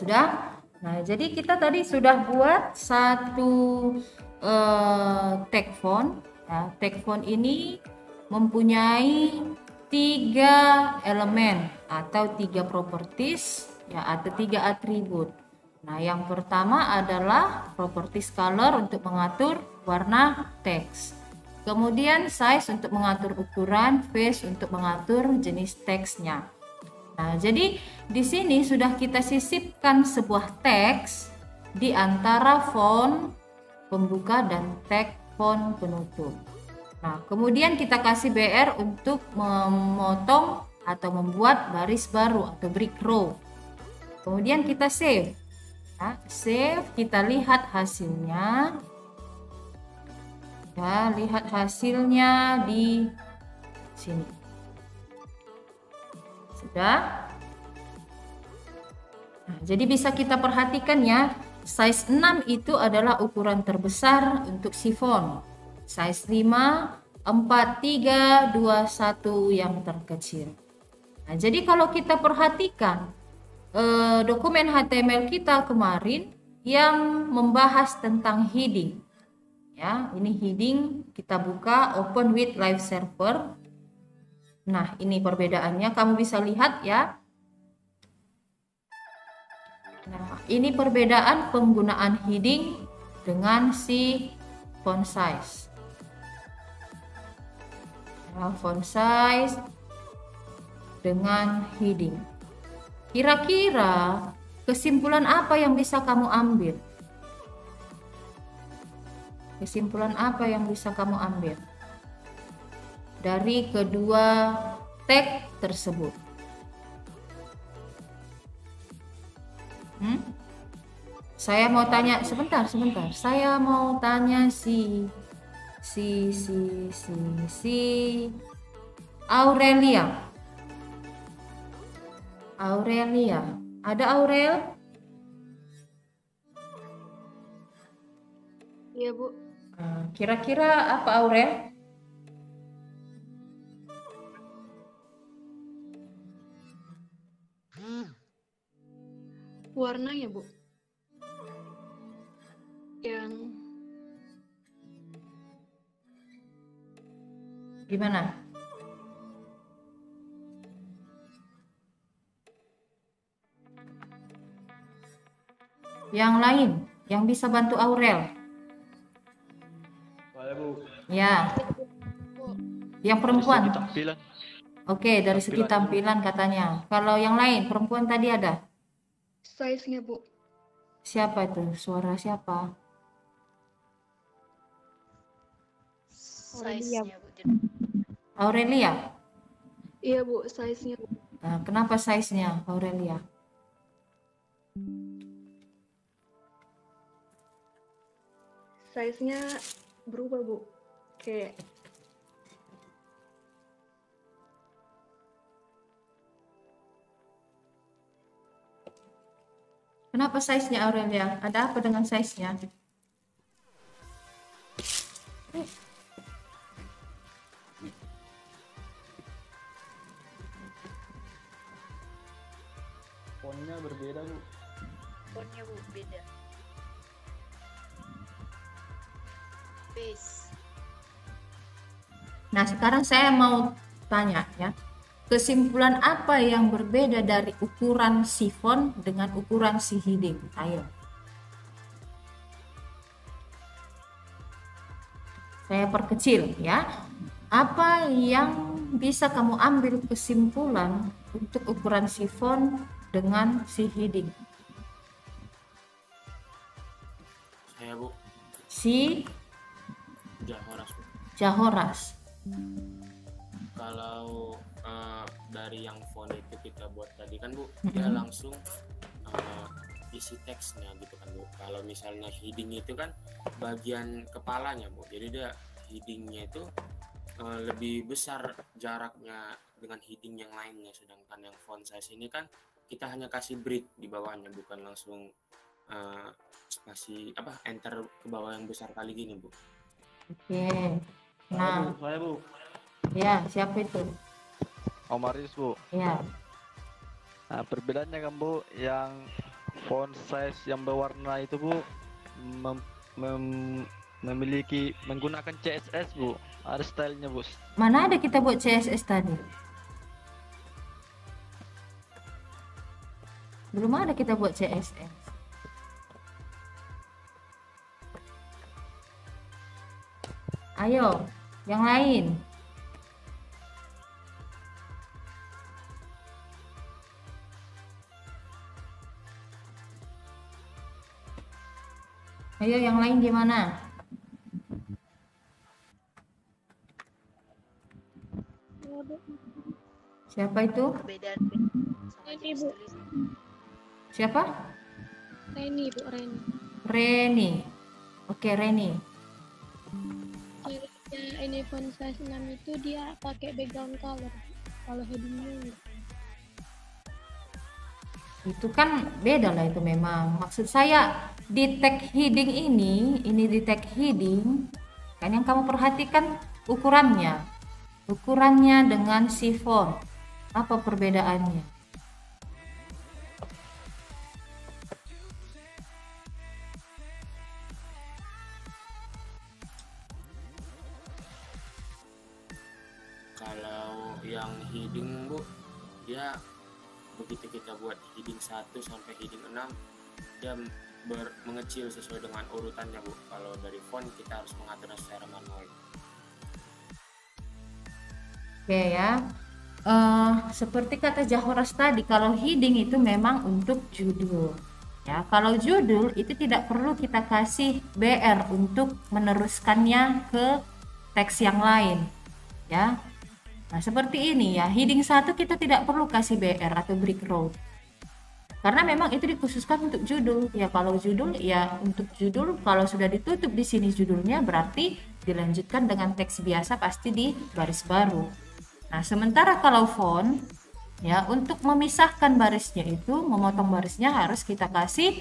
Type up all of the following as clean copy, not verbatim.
sudah. Nah, jadi kita tadi sudah buat satu tag font. Ya, tag font ini mempunyai 3 elemen atau 3 properties ya, atau 3 atribut. Nah, yang pertama adalah properties color untuk mengatur warna teks. Kemudian size untuk mengatur ukuran, face untuk mengatur jenis teksnya. Nah, jadi di sini sudah kita sisipkan sebuah teks di antara font pembuka dan tag font penutup. Nah, kemudian kita kasih BR untuk memotong atau membuat baris baru atau brick row. Kemudian kita save. Nah, save, kita lihat hasilnya. Ya, lihat hasilnya di sini. Sudah. Nah, jadi bisa kita perhatikan ya, size 6 itu adalah ukuran terbesar untuk sifon. Size 5, 4, 3, 2, 1 yang terkecil. Nah, jadi kalau kita perhatikan dokumen HTML kita kemarin yang membahas tentang heading. Ya, ini heading, kita buka open with live server. Nah, ini perbedaannya, kamu bisa lihat ya. Nah, ini perbedaan penggunaan heading dengan si font size. Nah, font size dengan heading. Kira-kira kesimpulan apa yang bisa kamu ambil? Kesimpulan apa yang bisa kamu ambil dari kedua tag tersebut? Saya mau tanya sebentar. Saya mau tanya si Aurelia. Ada Aurel? Iya, Bu. Kira-kira apa Aurel? Warnanya, Bu. Yang gimana? Yang lain yang bisa bantu Aurel? Saya, Bu. Ya. Bu. Yang perempuan. Dari segi tampilan. Oke, dari segi tampilan katanya. Kalau yang lain, perempuan tadi ada? Size-nya, Bu. Siapa itu? Suara siapa? Size-nya, Bu. Aurelia? Iya, Bu, size-nya. Nah, kenapa size-nya Aurelia? Size-nya berubah, Bu. Kayak Kenapa size-nya Aurelia? Ada apa dengan size-nya? Fontnya berbeda, Bu. fontnya, Bu, beda. Base. Nah, sekarang saya mau tanya ya. Kesimpulan apa yang berbeda dari ukuran si font dengan ukuran si heading? Ayo. Saya perkecil ya. Apa yang bisa kamu ambil kesimpulan untuk ukuran si font dengan si heading? Saya, Bu. Si Jahoras, Bu. Jahoras. Kalau dari yang font itu kita buat tadi kan, Bu, dia langsung isi teksnya gitu kan, Bu. Kalau misalnya heading itu kan bagian kepalanya, Bu. Jadi dia headingnya itu lebih besar jaraknya dengan heading yang lainnya, sedangkan yang font size ini kan kita hanya kasih break di bawahnya, bukan langsung spasi enter ke bawah yang besar kali gini, Bu. Oke. Nah, Saya, Bu. ya, siapa itu? Omaris, Bu. Ya. Nah, perbedaannya kan, Bu, yang font size yang berwarna itu Bu mem- mem- memiliki menggunakan CSS Bu. Ada stylenya Bu. Mana ada kita buat CSS tadi? Belum ada kita buat CSS. Ayo, yang lain. Ayo, yang lain gimana? Siapa itu? Perbedaan sama Ini, jenis Bu. tulisan. Siapa? Reni, Bu, Reni. Reni. Oke, Reni. Caranya ini font size 6 itu dia pakai background color. Kalau headingnya Itu kan beda lah itu memang. Maksud saya di tag heading ini di tag heading kan yang kamu perhatikan ukurannya. Ukurannya dengan si font. Apa perbedaannya? Kalau yang heading Bu, dia begitu kita buat heading 1 sampai heading 6 dia mengecil sesuai dengan urutannya Bu. Kalau dari font kita harus mengaturnya secara manual. Oke ya. Seperti kata Jahoras tadi, kalau heading itu memang untuk judul. Ya, kalau judul itu tidak perlu kita kasih BR untuk meneruskannya ke teks yang lain. Ya. Nah, seperti ini ya. Heading 1 kita tidak perlu kasih BR atau break road. Karena memang itu dikhususkan untuk judul. Ya, kalau judul ya untuk judul, kalau sudah ditutup di sini judulnya berarti dilanjutkan dengan teks biasa pasti di baris baru. Nah, sementara kalau font ya untuk memisahkan barisnya itu, memotong barisnya harus kita kasih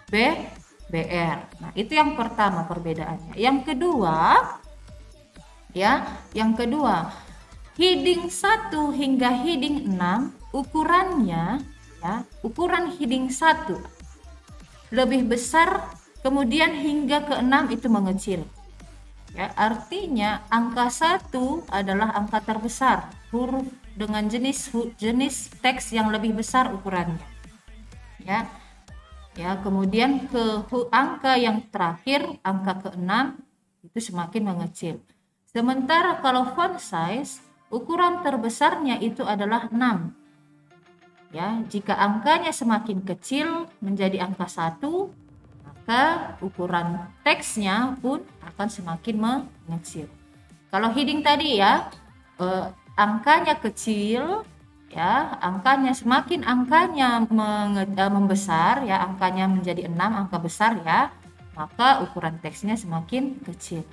BR. Nah, itu yang pertama perbedaannya. Yang kedua, heading 1 hingga heading 6 ukurannya ya, ukuran heading 1 lebih besar, kemudian hingga ke 6 itu mengecil. Ya, artinya angka 1 adalah angka terbesar, huruf dengan jenis teks yang lebih besar ukurannya. Ya. Ya, kemudian ke angka yang terakhir, angka ke-6 itu semakin mengecil. Sementara kalau font size, ukuran terbesarnya itu adalah 6. Ya, jika angkanya semakin kecil menjadi angka 1, maka ukuran teksnya pun akan semakin mengecil. Kalau heading tadi ya, angkanya kecil, ya, semakin angkanya membesar, ya, angkanya menjadi 6, angka besar ya, maka ukuran teksnya semakin kecil.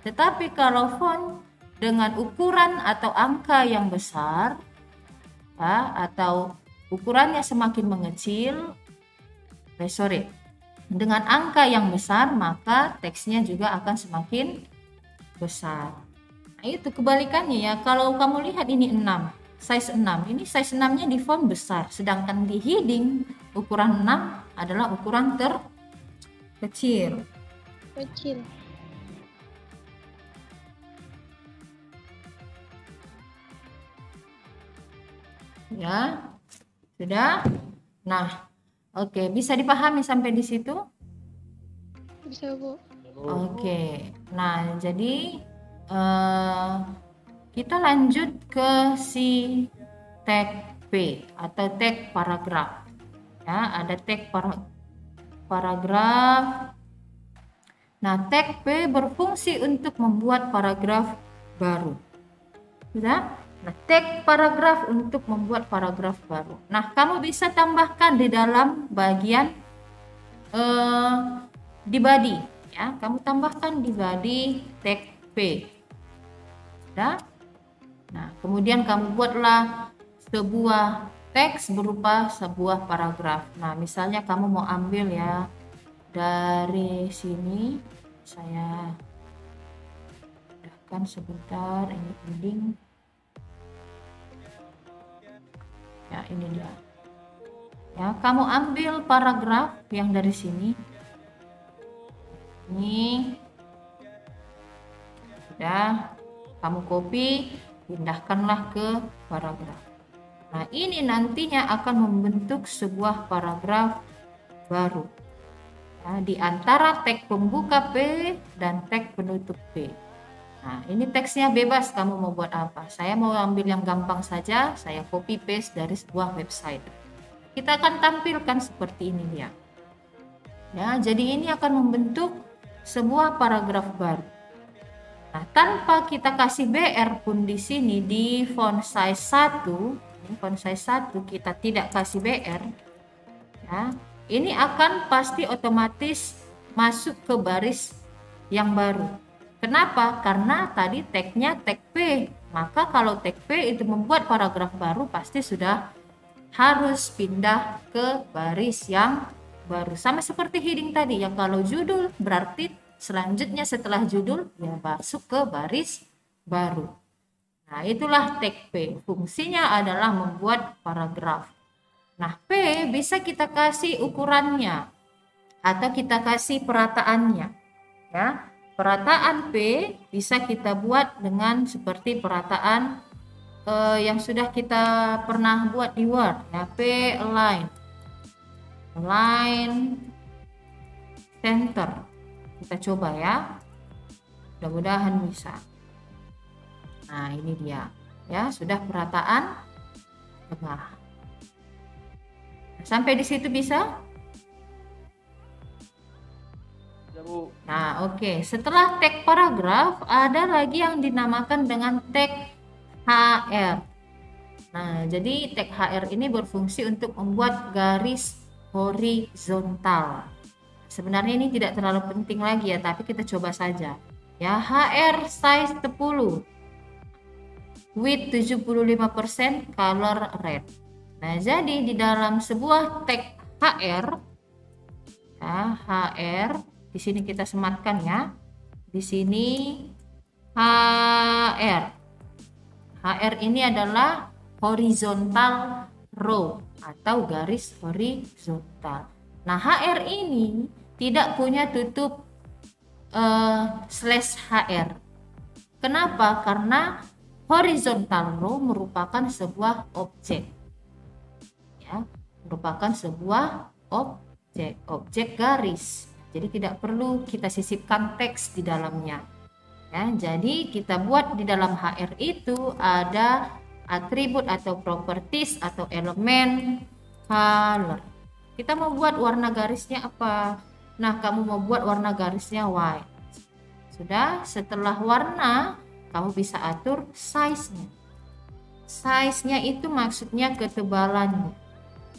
Tetapi kalau font dengan ukuran atau angka yang besar, ya, atau ukurannya semakin mengecil, dengan angka yang besar, maka teksnya juga akan semakin besar. Nah, itu kebalikannya ya. Kalau kamu lihat ini 6, size 6. Ini size 6-nya di font besar, sedangkan di heading ukuran 6 adalah ukuran terkecil. kecil. Ya. Sudah? Nah, oke, bisa dipahami sampai di situ? Bisa, Bu. Oke, nah jadi kita lanjut ke si tag P atau tag paragraf. Ya, ada tag paragraf. Nah, tag P berfungsi untuk membuat paragraf baru. Sudah? Nah, tag paragraf untuk membuat paragraf baru. Nah, kamu bisa tambahkan di dalam bagian di body, ya. Kamu tambahkan di body tag P. Sudah? Nah, kemudian kamu buatlah sebuah teks berupa sebuah paragraf. Nah, misalnya kamu mau ambil ya dari sini, saya pindahkan sebentar, ini heading. Ya, ini dia. Ya, kamu ambil paragraf yang dari sini. Ini sudah kamu copy, pindahkanlah ke paragraf. Nah, ini nantinya akan membentuk sebuah paragraf baru. Ya, di antara tag pembuka P dan tag penutup P. Nah, ini teksnya bebas kamu mau buat apa. Saya mau ambil yang gampang saja, saya copy paste dari sebuah website. Kita akan tampilkan seperti ini dia. Ya, jadi ini akan membentuk sebuah paragraf baru. Nah, tanpa kita kasih BR pun di sini di font size 1, ini font size 1 kita tidak kasih BR. Ya, ini akan pasti otomatis masuk ke baris yang baru. Kenapa? Karena tadi tagnya tag P. Maka kalau tag P itu membuat paragraf baru pasti sudah harus pindah ke baris yang baru. Sama seperti heading tadi, yang kalau judul berarti selanjutnya setelah judul ya masuk ke baris baru. Nah, itulah tag P. Fungsinya adalah membuat paragraf. Nah, P bisa kita kasih ukurannya atau kita kasih perataannya. Ya. Perataan P bisa kita buat dengan seperti perataan yang sudah kita pernah buat di Word, ya, P align, center. Kita coba ya, mudah-mudahan bisa. Nah, ini dia, ya, sudah perataan tengah. Sampai di situ bisa? Nah, oke. Setelah tag paragraf, ada lagi yang dinamakan dengan tag HR. Nah, jadi tag HR ini berfungsi untuk membuat garis horizontal. Sebenarnya ini tidak terlalu penting lagi ya, tapi kita coba saja. Ya, HR size 10. Width 75%, color red. Nah, jadi di dalam sebuah tag HR, ya, HR di sini kita sematkan ya. Di sini HR. HR ini adalah horizontal row atau garis horizontal. Nah, HR ini tidak punya tutup slash HR. Kenapa? Karena horizontal row merupakan sebuah objek. Ya, merupakan sebuah objek garis. Jadi tidak perlu kita sisipkan teks di dalamnya. Ya, jadi kita buat di dalam HR itu ada atribut atau properties atau elemen color. Kita mau buat warna garisnya apa? Nah, kamu mau buat warna garisnya white. Sudah, setelah warna, kamu bisa atur size-nya. Size-nya itu maksudnya ketebalannya.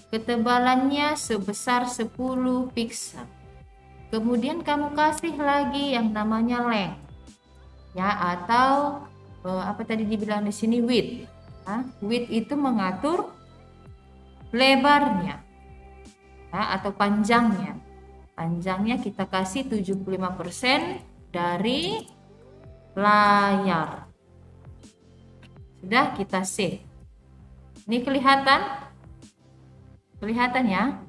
Ketebalannya sebesar 10 pixel. Kemudian kamu kasih lagi yang namanya length, ya, atau apa tadi dibilang di sini width. Width itu mengatur lebarnya, ya, atau panjangnya. Panjangnya kita kasih 75% dari layar. Sudah, kita save. Ini kelihatan? Kelihatan ya?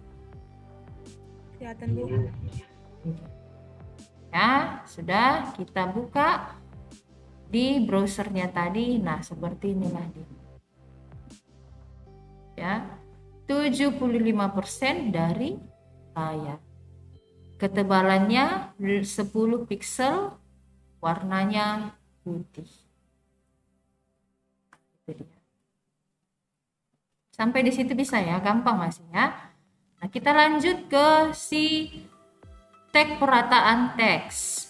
Kelihatan, Bu. Ya, sudah kita buka di browsernya tadi. Nah, seperti inilah dia. Ya, 75% dari layar. Ketebalannya 10 pixel, warnanya putih. Itu dia. Sampai di situ bisa ya, gampang masih ya. Nah, kita lanjut ke si tag perataan teks.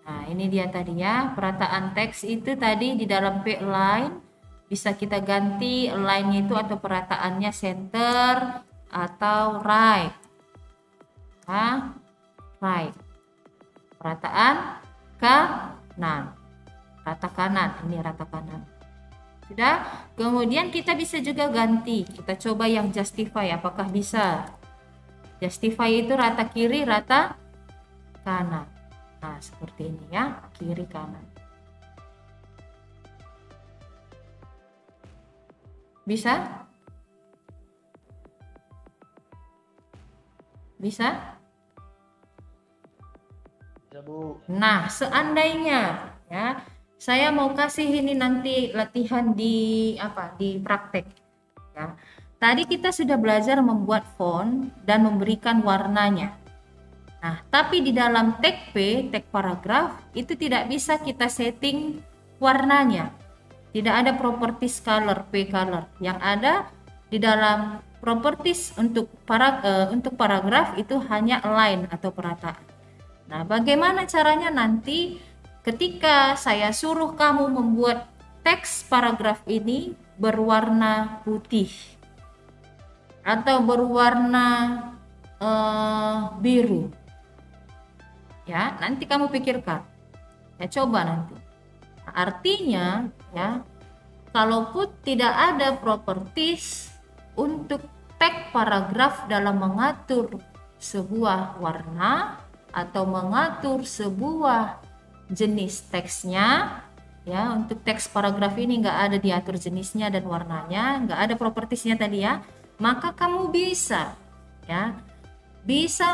Nah, ini dia tadi ya, perataan teks itu tadi di dalam P align bisa kita ganti align itu atau perataannya center atau right. Nah, right. Perataan kanan. Rata kanan, ini rata kanan. Sudah, kemudian kita bisa juga ganti. Kita coba yang justify, apakah bisa? Justify itu rata kiri, rata kanan. Nah, seperti ini ya, kiri kanan. Bisa? Bisa? Ya Bu. Nah, seandainya ya, saya mau kasih ini nanti latihan di praktek ya. Tadi kita sudah belajar membuat font dan memberikan warnanya. Nah, tapi di dalam tag P, tag paragraf, itu tidak bisa kita setting warnanya. Tidak ada properties color, P color. Yang ada di dalam properties untuk paragraf itu hanya align atau perataan. Nah, bagaimana caranya nanti ketika saya suruh kamu membuat teks paragraf ini berwarna putih atau berwarna biru? Ya, nanti kamu pikirkan. Ya, coba nanti. Nah, artinya ya, kalaupun tidak ada properties untuk tag paragraf dalam mengatur sebuah warna atau mengatur sebuah jenis teksnya ya, untuk teks paragraf ini nggak ada diatur jenisnya dan warnanya, nggak ada propertiesnya tadi ya, maka kamu bisa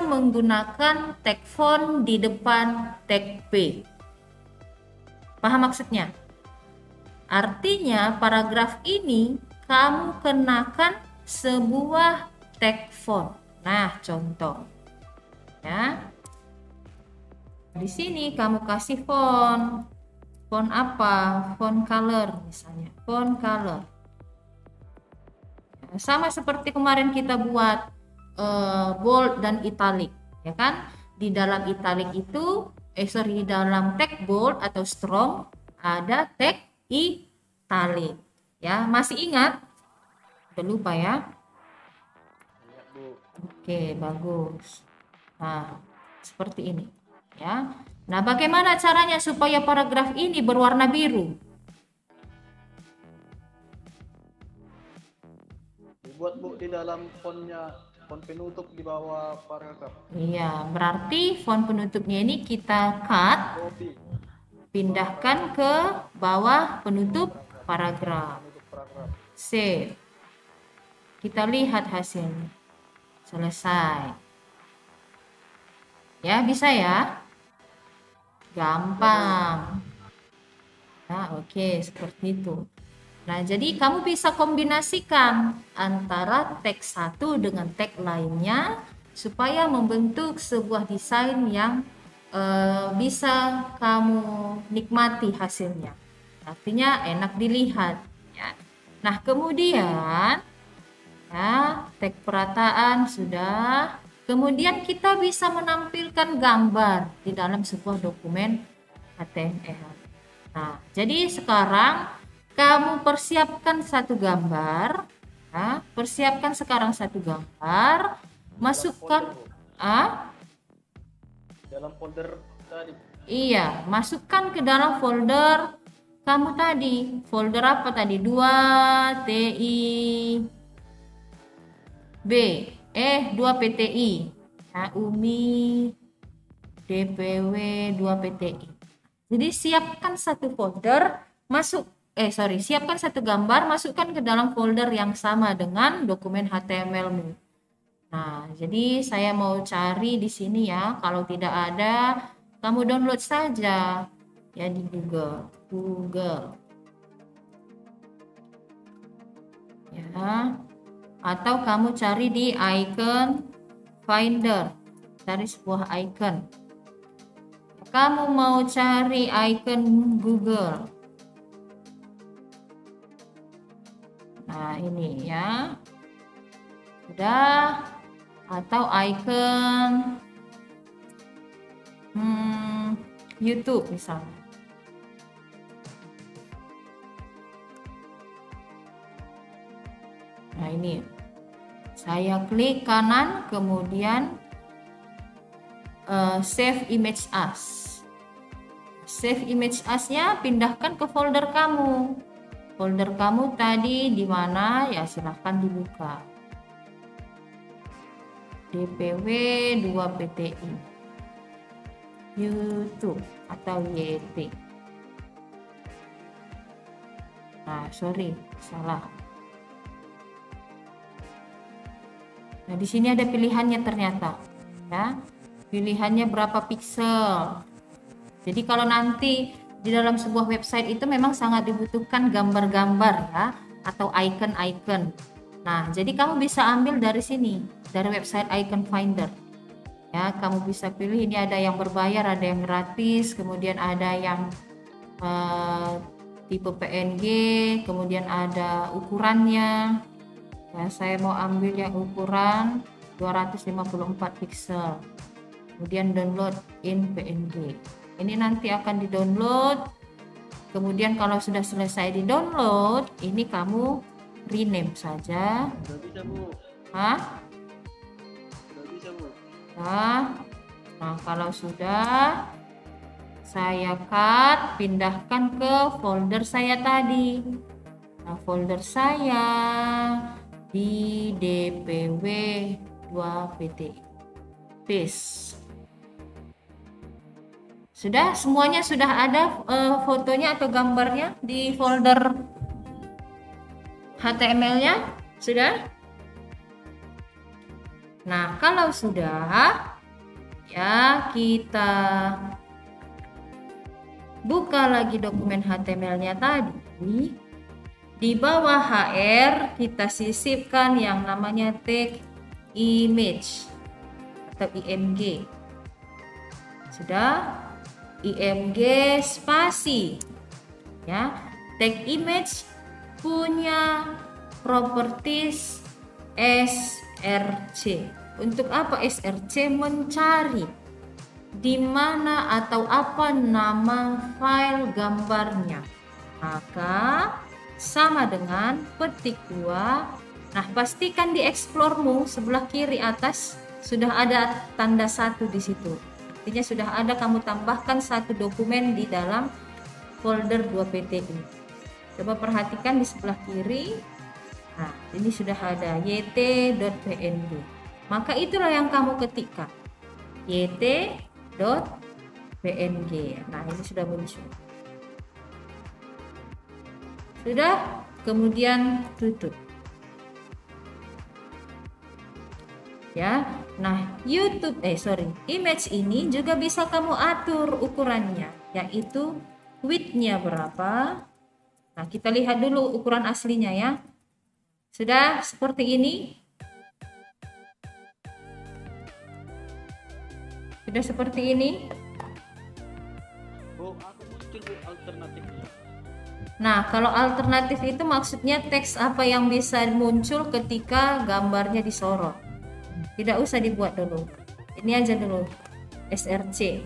menggunakan tag font di depan tag P. Paham maksudnya? Artinya paragraf ini kamu kenakan sebuah tag font. Nah, contoh ya, di sini kamu kasih font apa? Font color misalnya, font color. Ya, sama seperti kemarin kita buat bold dan italic, ya kan? Di dalam italic itu, di dalam tag bold atau strong ada tag italic. Ya, masih ingat? Udah lupa ya? Oke, bagus. Nah, seperti ini. Ya. Nah, bagaimana caranya supaya paragraf ini berwarna biru? Dibuat Bu di dalam fontnya, font penutup di bawah paragraf. Iya, berarti font penutupnya ini kita cut, Copy. pindahkan ke bawah penutup paragraf. Penutup paragraf. Save. Kita lihat hasilnya. Selesai. Ya, bisa ya? Gampang. Nah, oke, seperti itu. Nah, jadi kamu bisa kombinasikan antara teks satu dengan tag lainnya supaya membentuk sebuah desain yang bisa kamu nikmati hasilnya. Artinya enak dilihat. Ya. Nah, kemudian ya, tag perataan sudah. Kemudian kita bisa menampilkan gambar di dalam sebuah dokumen HTML. Nah, jadi sekarang kamu persiapkan satu gambar. Ya, persiapkan sekarang satu gambar. Masukkan Dalam folder tadi. Iya, masukkan ke dalam folder kamu tadi. Folder apa tadi? 2 PTI. Ya, UMI DPW 2 PTI. Jadi siapkan satu folder, siapkan satu gambar, masukkan ke dalam folder yang sama dengan dokumen HTML-mu. Nah, jadi saya mau cari di sini ya. Kalau tidak ada, kamu download saja ya di Google. Ya. Atau kamu cari di icon Finder, cari sebuah icon. Kamu mau cari icon Google. Nah, ini ya. Sudah. Atau icon YouTube misalnya. Nah, ini saya klik kanan, kemudian save image as. Save image as-nya pindahkan ke folder kamu. Folder kamu tadi di mana? Ya, silahkan dibuka. DPW 2 PTI. YouTube atau YT. Nah, sorry, salah. Nah, di sini ada pilihannya ternyata. Ya, pilihannya berapa piksel. Jadi kalau nanti di dalam sebuah website itu memang sangat dibutuhkan gambar-gambar ya, atau icon-icon. Nah, jadi kamu bisa ambil dari sini, dari website Icon Finder. Ya, kamu bisa pilih, ini ada yang berbayar, ada yang gratis, kemudian ada yang tipe PNG, kemudian ada ukurannya. Ya, saya mau ambil yang ukuran 254 pixel. Kemudian download in PNG. Ini nanti akan di-download. Kemudian kalau sudah selesai di-download, ini kamu rename saja. Udah bisa, Bu. Hah? Udah bisa, Bu. Nah, kalau sudah saya cut, pindahkan ke folder saya tadi. Nah, folder saya di DPW 2PT. Paste. Sudah, semuanya sudah ada fotonya atau gambarnya di folder HTML-nya? Sudah? Nah, kalau sudah, ya kita buka lagi dokumen HTML-nya tadi. Di bawah HR kita sisipkan yang namanya tag image atau IMG. Sudah? IMG spasi. Ya, tag image punya properties src. Untuk apa src? Mencari di mana atau apa nama file gambarnya. Maka sama dengan petik 2. Nah, pastikan di explore-mu sebelah kiri atas sudah ada tanda 1 di situ. Artinya sudah ada, kamu tambahkan satu dokumen di dalam folder 2PT ini. Coba perhatikan di sebelah kiri. Nah, ini sudah ada yt.png. Maka itulah yang kamu ketikkan. yt.png. Nah, ini sudah muncul. Sudah, kemudian tutup. Ya, nah image ini juga bisa kamu atur ukurannya, yaitu width-nya berapa. Nah, kita lihat dulu ukuran aslinya ya. Sudah seperti ini. Sudah seperti ini. Bu, aku muncul, Bu, alternatifnya. Nah, kalau alternatif itu maksudnya teks apa yang bisa muncul ketika gambarnya disorot. Tidak usah dibuat dulu. Ini aja dulu. src.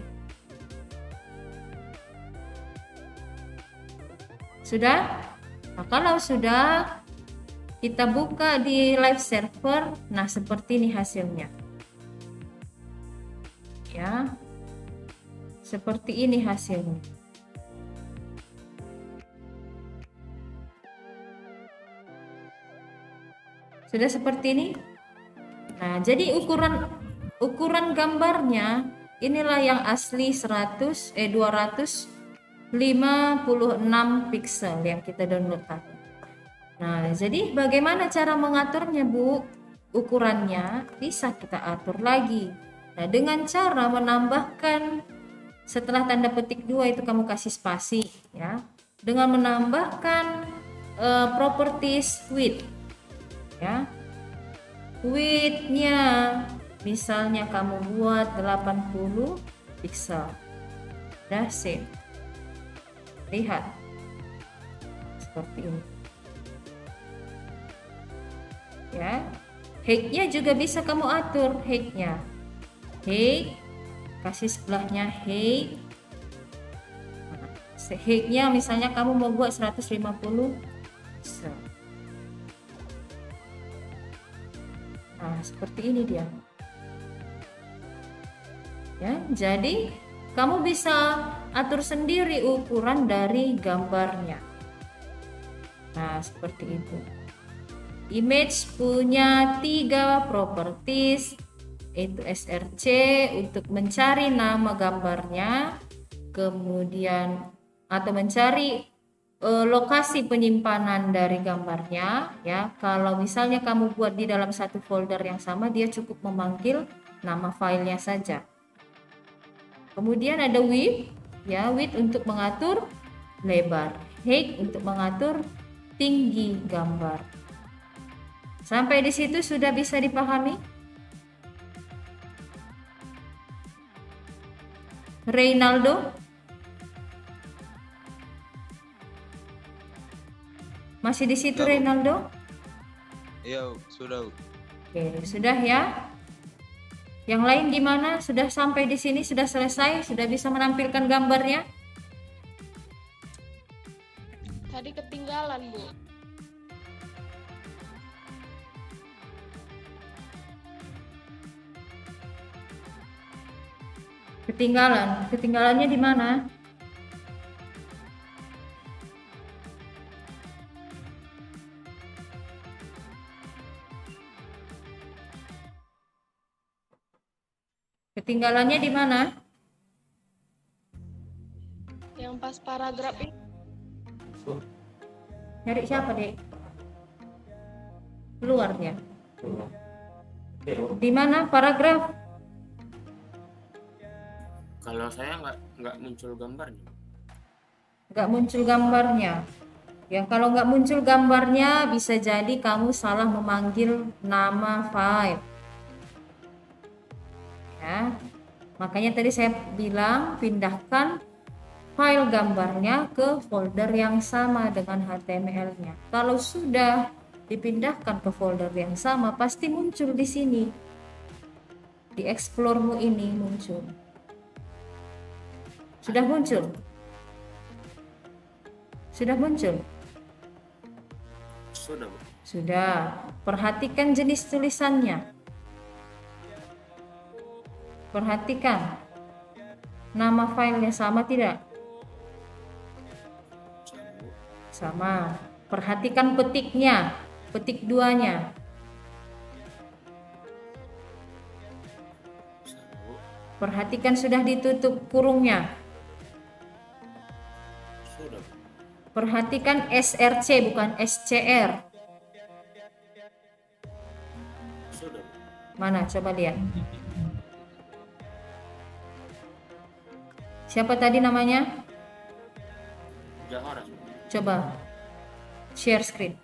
Sudah? Nah, kalau sudah, kita buka di live server. Nah, seperti ini hasilnya. Ya. Seperti ini hasilnya. Sudah seperti ini. Nah, jadi ukuran gambarnya inilah yang asli 256 pixel yang kita download tadi. Nah, jadi bagaimana cara mengaturnya, Bu? Ukurannya bisa kita atur lagi. Nah, dengan cara menambahkan setelah tanda petik 2 itu kamu kasih spasi ya. Dengan menambahkan properties width ya. Width-nya misalnya kamu buat 80 pixel. Dah save. Lihat. Seperti ini. Ya. Height-nya juga bisa kamu atur height-nya. Height, kasih sebelahnya height. Height-nya misalnya kamu mau buat 150 pixel. Nah, seperti ini dia. Ya, jadi kamu bisa atur sendiri ukuran dari gambarnya. Nah, seperti itu. Image punya 3 properties, yaitu src untuk mencari nama gambarnya, kemudian atau mencari lokasi penyimpanan dari gambarnya ya. Kalau misalnya kamu buat di dalam satu folder yang sama, dia cukup memanggil nama filenya saja. Kemudian ada width ya, width untuk mengatur lebar, height untuk mengatur tinggi gambar. Sampai di situ sudah bisa dipahami? Reynaldo? Masih di situ Reynaldo? Iya, sudah. Oke, sudah ya. Yang lain gimana? Sudah sampai di sini, sudah selesai, sudah bisa menampilkan gambarnya? Tadi ketinggalan, Bu. Ketinggalan. Ketinggalannya di mana? Ketinggalannya di mana? Yang pas paragraf ini. Nyari siapa, Dek? Keluar dia. Di mana paragraf? Kalau saya nggak muncul gambarnya. Nggak muncul gambarnya. Ya, kalau nggak muncul gambarnya bisa jadi kamu salah memanggil nama file. Ya, makanya tadi saya bilang pindahkan file gambarnya ke folder yang sama dengan HTML-nya. Kalau sudah dipindahkan ke folder yang sama, pasti muncul di sini. Di Explore-mu ini muncul. Sudah muncul? Sudah muncul? Sudah, Bu. Sudah. Perhatikan jenis tulisannya. Perhatikan. Nama filenya sama tidak? Sama. Perhatikan petiknya. Petik duanya. Perhatikan sudah ditutup kurungnya. Sudah, Bu. Perhatikan SRC bukan SCR. Sudah, Bu. Mana? Coba lihat. Siapa tadi namanya? Jahoras, Bu. Coba share screen.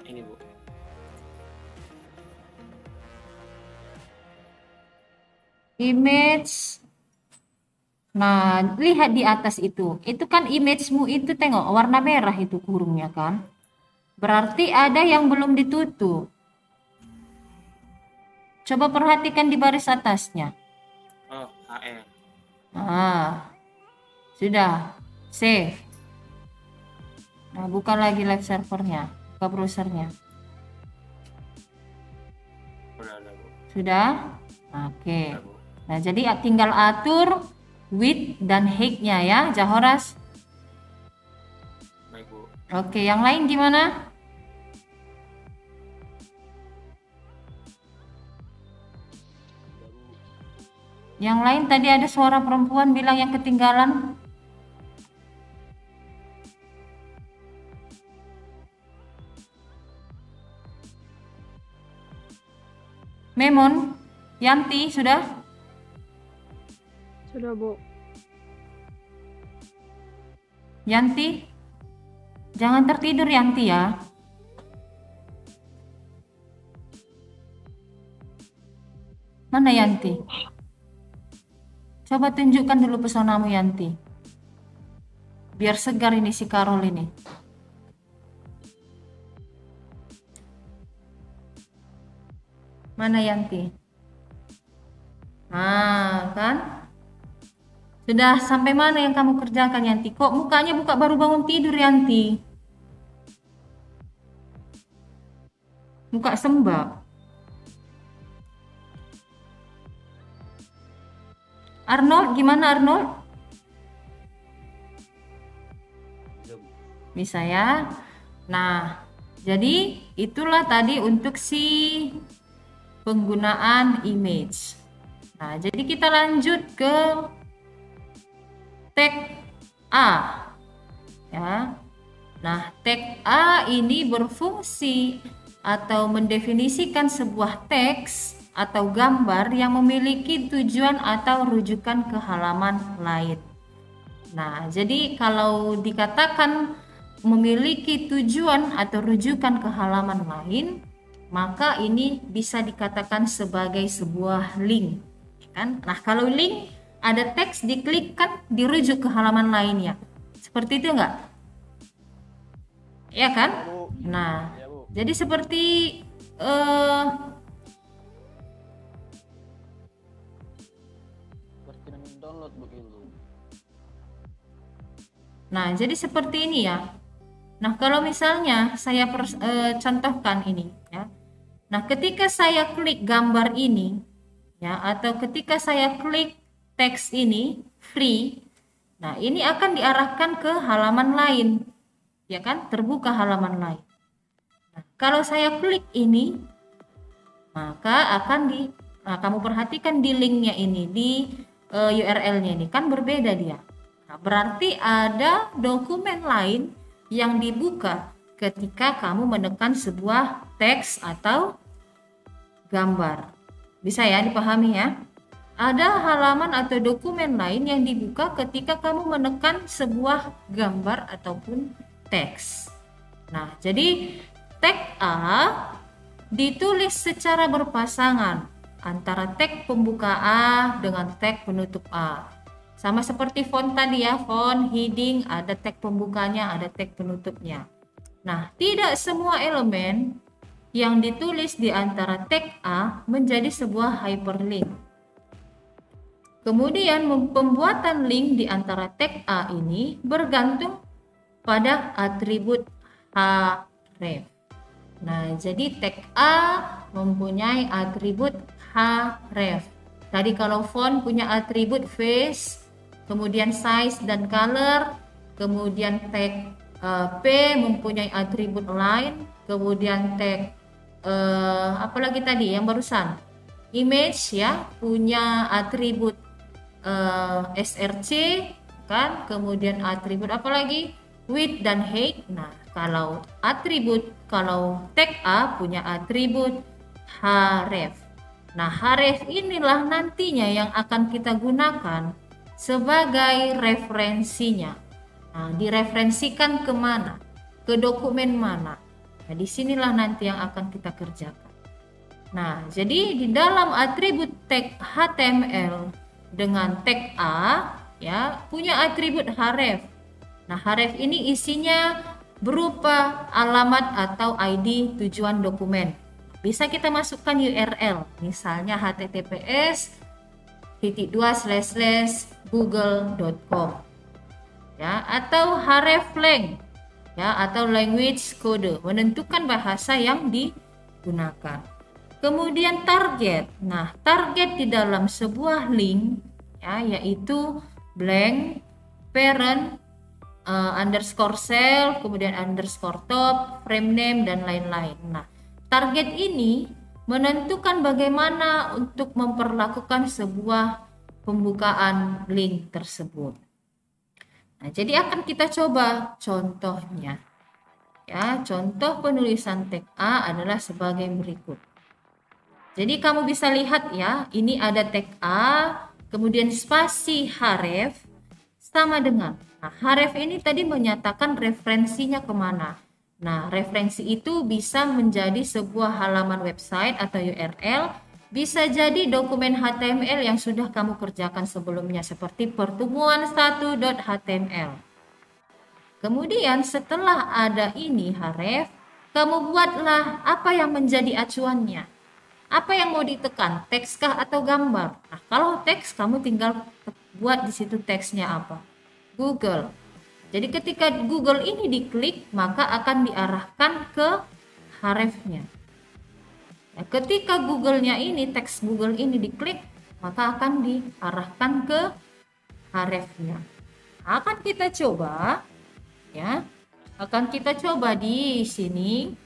Ini, Bu. Image. Nah, lihat di atas itu. Itu kan image-mu itu, tengok warna merah itu kurungnya kan. Berarti ada yang belum ditutup. Coba perhatikan di baris atasnya. Oh, HR. Ah, sudah. Save. Nah, buka lagi live servernya. Buka browsernya. Udah ada, Bu. Sudah? Oke. Udah, Bu. Nah, jadi tinggal atur width dan height-nya ya, Jahoras. Baik, Bu. Oke, yang lain gimana? Yang lain tadi ada suara perempuan bilang yang ketinggalan. Memon, Yanti sudah? Sudah, Bu. Yanti, jangan tertidur Yanti ya. Mana Yanti? Coba tunjukkan dulu pesonamu Yanti. Biar segar ini si Karol ini. Mana Yanti? Nah, kan? Sudah sampai mana yang kamu kerjakan Yanti? Kok mukanya buka baru bangun tidur Yanti? Muka sembab. Arnold, gimana Arnold? Bisa ya. Nah, jadi itulah tadi untuk si penggunaan image. Nah, jadi kita lanjut ke tag A. Ya. Nah, tag A ini berfungsi atau mendefinisikan sebuah teks atau gambar yang memiliki tujuan atau rujukan ke halaman lain. Nah, jadi kalau dikatakan memiliki tujuan atau rujukan ke halaman lain, maka ini bisa dikatakan sebagai sebuah link, kan? Nah, kalau link ada teks diklik kan dirujuk ke halaman lainnya. Seperti itu enggak? Ya kan? Nah, jadi seperti download begitu. Nah, jadi seperti ini ya. Nah, kalau misalnya saya contohkan ini ya. Nah, ketika saya klik gambar ini ya, atau ketika saya klik teks ini free, nah ini akan diarahkan ke halaman lain, ya kan? Terbuka halaman lain. Nah, kalau saya klik ini, maka akan nah, kamu perhatikan di linknya ini, di URL-nya ini kan berbeda dia. Nah, berarti ada dokumen lain yang dibuka ketika kamu menekan sebuah teks atau gambar. Bisa ya dipahami ya? Ada halaman atau dokumen lain yang dibuka ketika kamu menekan sebuah gambar ataupun teks. Nah, jadi tag A ditulis secara berpasangan antara tag pembuka A dengan tag penutup A. Sama seperti font tadi ya, font, heading, ada tag pembukanya, ada tag penutupnya. Nah, tidak semua elemen yang ditulis di antara tag A menjadi sebuah hyperlink. Kemudian pembuatan link di antara tag A ini bergantung pada atribut href. Nah, jadi tag A mempunyai atribut href. Tadi kalau font punya atribut face, kemudian size dan color, kemudian tag P mempunyai atribut line, kemudian tag apalagi tadi yang barusan image ya punya atribut src kan, kemudian atribut apalagi width dan height. Nah, kalau tag A punya atribut href. Nah, href inilah nantinya yang akan kita gunakan sebagai referensinya. Nah, direferensikan kemana? Ke dokumen mana? Nah, disinilah nanti yang akan kita kerjakan. Nah, jadi di dalam atribut tag HTML dengan tag A ya punya atribut href. Nah, href ini isinya berupa alamat atau ID tujuan dokumen. Bisa kita masukkan URL, misalnya https://google.com ya, atau href lang ya, atau language code menentukan bahasa yang digunakan. Kemudian target. Nah, target di dalam sebuah link ya yaitu blank, parent, underscore cell, kemudian underscore top, frame name dan lain-lain. Nah, target ini menentukan bagaimana untuk memperlakukan sebuah pembukaan link tersebut. Nah, jadi akan kita coba contohnya. Ya, contoh penulisan tag A adalah sebagai berikut. Jadi kamu bisa lihat ya, ini ada tag A, kemudian spasi href sama dengan. Nah, href ini tadi menyatakan referensinya kemana. Nah, referensi itu bisa menjadi sebuah halaman website atau URL, bisa jadi dokumen HTML yang sudah kamu kerjakan sebelumnya seperti pertemuan1.html. Kemudian setelah ada ini href, kamu buatlah apa yang menjadi acuannya. Apa yang mau ditekan, teks kah atau gambar? Nah, kalau teks kamu tinggal buat di situ teksnya apa. Google. Jadi ketika Google ini diklik, maka akan diarahkan ke hrefnya. Nah, ketika Google-nya ini, teks Google ini diklik, maka akan diarahkan ke hrefnya. Akan kita coba ya. Akan kita coba di sini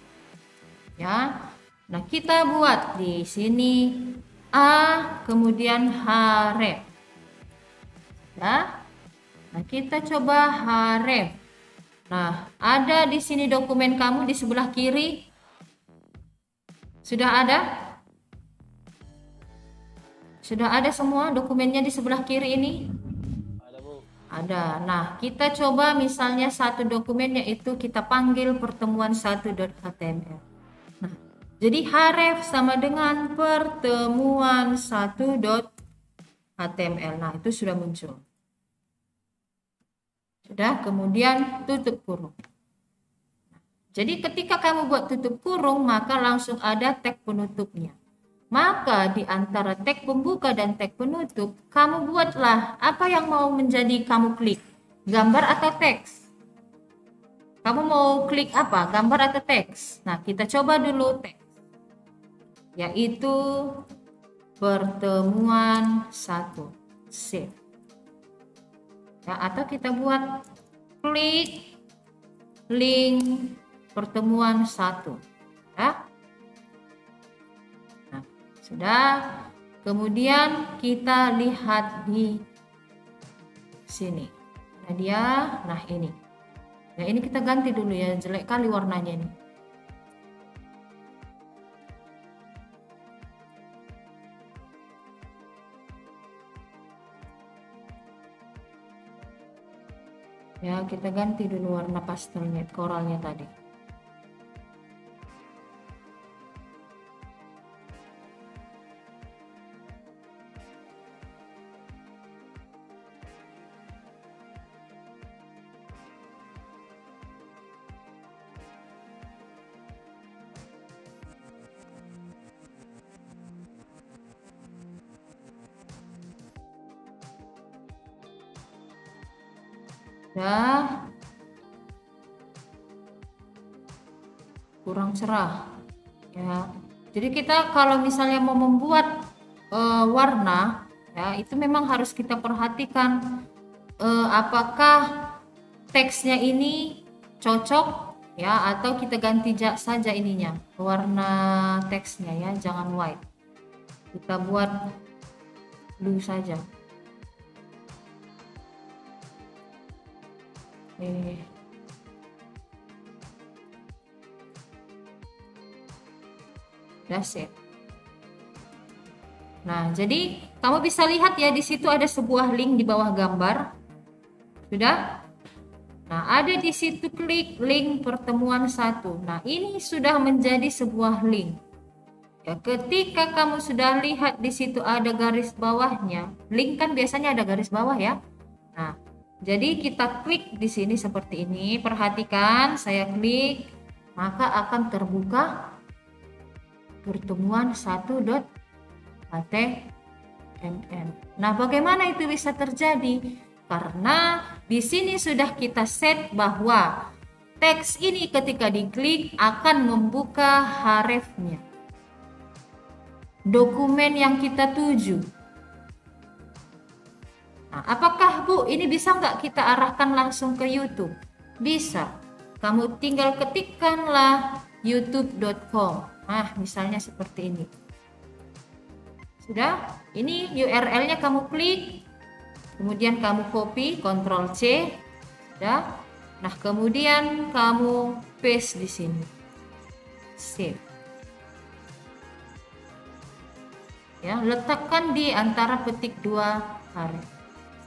ya. Nah, kita buat di sini A kemudian href. Ya. Nah, kita coba href. Nah, ada di sini dokumen kamu di sebelah kiri. Sudah ada? Sudah ada semua dokumennya di sebelah kiri ini? Ada Bu. Ada. Nah, kita coba misalnya satu dokumen yaitu kita panggil pertemuan 1.html. Nah, jadi href sama dengan pertemuan 1.html. Nah, itu sudah muncul. Sudah, kemudian tutup kurung. Jadi ketika kamu buat tutup kurung, maka langsung ada tag penutupnya. Maka di antara tag pembuka dan tag penutup, kamu buatlah apa yang mau menjadi kamu klik. Gambar atau teks? Kamu mau klik apa? Gambar atau teks? Nah, kita coba dulu teks. Yaitu pertemuan 1. Save. Ya, atau kita buat klik link pertemuan 1 ya. Nah, sudah. Kemudian kita lihat di sini. Nah, dia, nah ini. Nah, ini kita ganti dulu ya, jelek kali warnanya ini. Ya, kita ganti dulu warna pastelnya, koralnya tadi. Ya, kurang cerah ya. Jadi kita kalau misalnya mau membuat warna ya, itu memang harus kita perhatikan apakah teksnya ini cocok ya, atau kita ganti saja ininya warna teksnya ya, jangan white, kita buat blue saja. That's it. Nah, jadi kamu bisa lihat ya, di situ ada sebuah link di bawah gambar. Sudah? Nah, ada di situ klik link pertemuan 1. Nah, ini sudah menjadi sebuah link. Ya, ketika kamu sudah lihat di situ ada garis bawahnya, link kan biasanya ada garis bawah ya. Nah, jadi kita klik di sini seperti ini. Perhatikan, saya klik, maka akan terbuka pertemuan 1.html. Nah, bagaimana itu bisa terjadi? Karena di sini sudah kita set bahwa teks ini ketika diklik akan membuka hrefnya, dokumen yang kita tuju. Nah, apakah Bu ini bisa nggak kita arahkan langsung ke YouTube? Bisa. Kamu tinggal ketikkanlah youtube.com. Nah, misalnya seperti ini. Sudah? Ini URL-nya kamu klik. Kemudian kamu copy, Ctrl C. Sudah? Nah, kemudian kamu paste di sini. Save. Ya, letakkan di antara petik 2 href.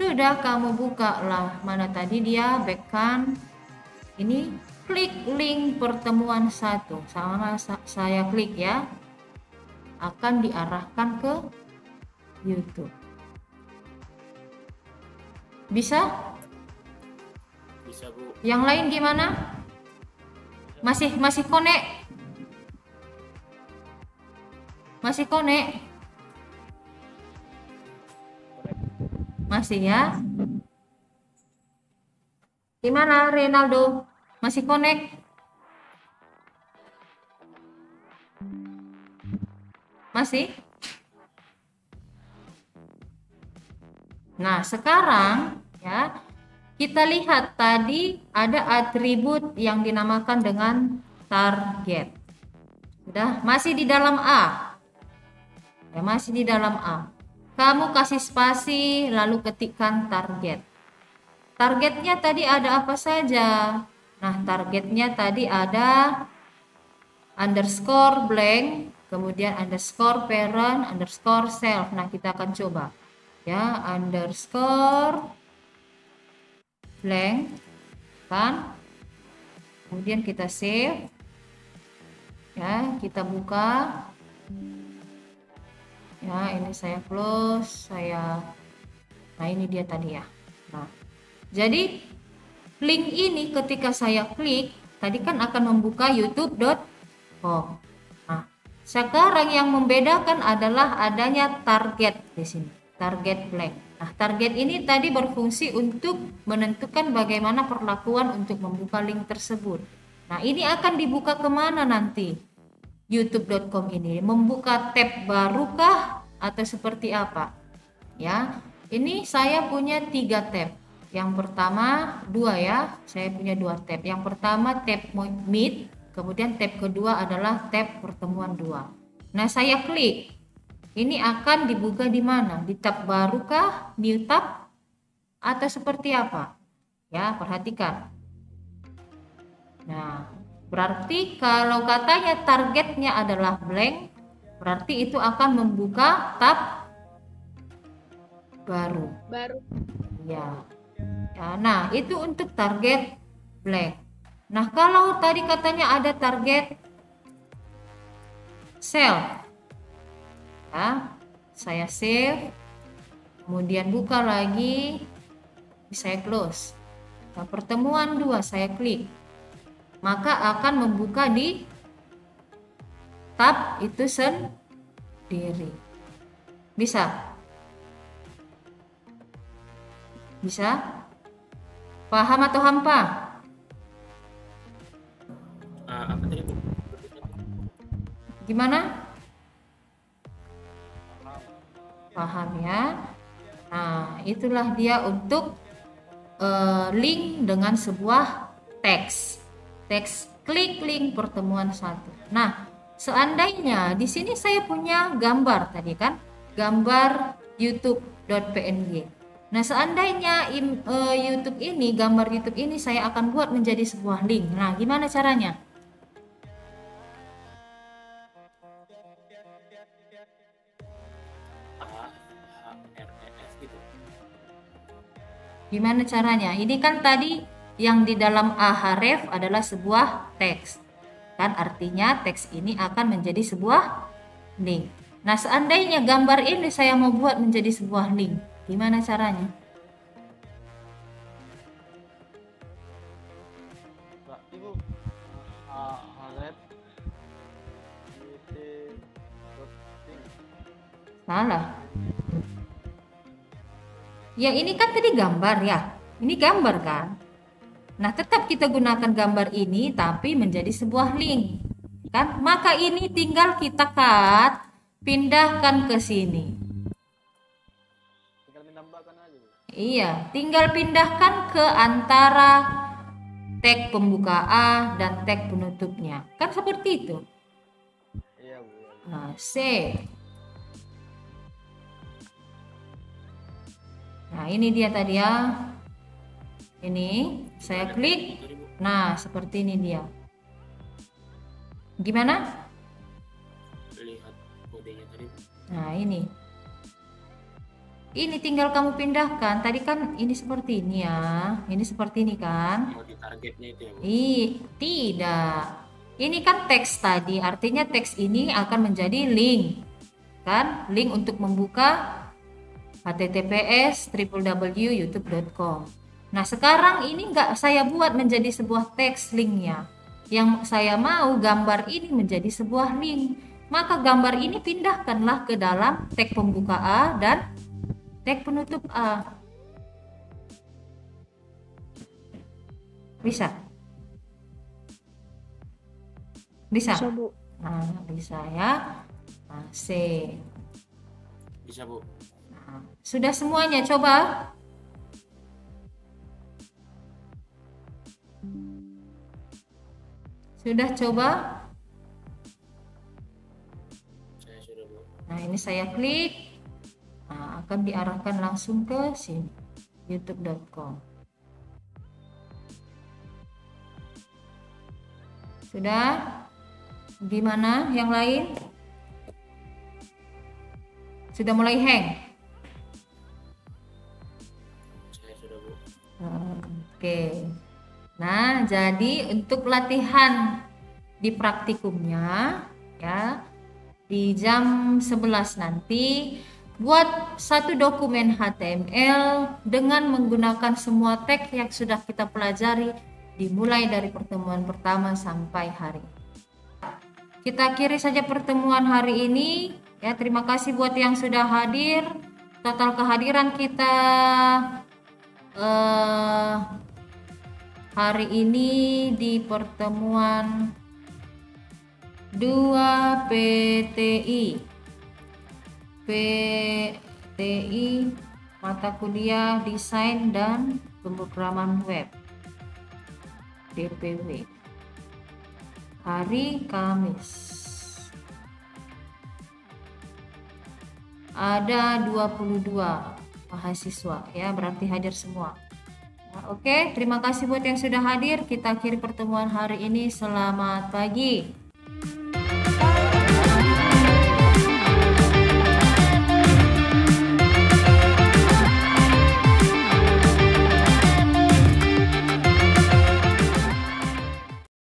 Sudah, kamu buka lah, mana tadi dia backkan. Ini klik link pertemuan 1. Sama saya klik ya. Akan diarahkan ke YouTube. Bisa? Bisa Bu. Yang lain gimana? Masih connect? Masih connect? Masih ya? Gimana Renaldo? Masih connect? Masih? Nah, sekarang ya kita lihat tadi ada atribut yang dinamakan dengan target. Sudah, masih di dalam A. Ya, masih di dalam A. Kamu kasih spasi lalu ketikkan target. Targetnya tadi ada apa saja? Nah, targetnya tadi ada underscore blank, kemudian underscore parent, underscore self. Nah, kita akan coba. Ya, underscore blank kan. Kemudian kita save. Ya, kita buka. Ya, ini saya close, nah ini dia tadi ya. Nah, jadi link ini ketika saya klik tadi kan akan membuka youtube.com. Nah, sekarang yang membedakan adalah adanya target di sini, target blank. Nah, target ini tadi berfungsi untuk menentukan bagaimana perlakuan untuk membuka link tersebut. Nah, ini akan dibuka kemana nanti? youtube.com ini membuka tab barukah atau seperti apa? Ya, ini saya punya 3 tab. Yang pertama 2 ya, saya punya 2 tab. Yang pertama tab Meet, kemudian tab kedua adalah tab pertemuan 2. Nah, saya klik. Ini akan dibuka di mana? Di tab barukah, new tab, atau seperti apa? Ya, perhatikan. Nah, berarti kalau katanya targetnya adalah blank, berarti itu akan membuka tab baru. Ya. Ya, nah, itu untuk target blank. Nah, kalau tadi katanya ada target self. Ya, saya save. Kemudian buka lagi. Saya close. Nah, pertemuan 2 saya klik. Maka akan membuka di tab itu sendiri. Bisa? Bisa? Paham atau hampa? Apa tadi Bu? Gimana? Paham ya? Nah, itulah dia untuk link dengan sebuah teks. Teks klik link pertemuan 1. Nah, seandainya di sini saya punya gambar tadi kan, gambar youtube.png. Nah, seandainya YouTube ini, gambar YouTube ini saya akan buat menjadi sebuah link. Nah, gimana caranya? gitu. Gimana caranya? Ini kan tadi yang di dalam ahref adalah sebuah teks. Kan artinya teks ini akan menjadi sebuah link. Nah, seandainya gambar ini saya mau buat menjadi sebuah link, gimana caranya? Ibu, Salah. Ya, ini kan tadi gambar ya. Ini gambar kan? Nah, tetap kita gunakan gambar ini tapi menjadi sebuah link. Kan? Maka ini tinggal kita cut, pindahkan ke sini. tinggal menambahkan aja Bu. Iya, tinggal pindahkan ke antara tag pembuka A dan tag penutupnya. Kan seperti itu. Iya Bu. Nah, save. Nah, ini dia tadi ya. Ini saya klik. Nah, seperti ini dia. Gimana? Lihat kodenya tadi. Nah, ini. Ini tinggal kamu pindahkan. Tadi kan ini seperti ini ya. Ini seperti ini kan? Mau di targetnya itu ya Bu? Tidak. Ini kan teks tadi. Artinya teks ini akan menjadi link. Kan? Link untuk membuka https://youtube.com. Nah, sekarang ini nggak saya buat menjadi sebuah teks linknya. Yang saya mau gambar ini menjadi sebuah link. Maka gambar ini pindahkanlah ke dalam tag pembuka A dan tag penutup A. Bisa? Bisa? Bisa, Bu. Nah, bisa ya. Nah, C. Bisa Bu. Nah, sudah semuanya coba? Sudah coba? Saya sudah, Bu. Nah, ini saya klik. Nah, akan diarahkan langsung ke sini, youtube.com. Sudah? Gimana yang lain? Sudah mulai hang? Saya sudah, Bu. Oke. Nah, jadi untuk latihan di praktikumnya ya, di jam 11 nanti buat satu dokumen HTML dengan menggunakan semua tag yang sudah kita pelajari dimulai dari pertemuan pertama sampai hari ini. Kita akhiri saja pertemuan hari ini ya. Terima kasih buat yang sudah hadir. Total kehadiran kita hari ini di pertemuan 2 PTI mata kuliah desain dan pemrograman web DPW hari Kamis. Ada 22 mahasiswa ya, berarti hadir semua. Nah, oke, terima kasih buat yang sudah hadir. Kita akhiri pertemuan hari ini. Selamat pagi.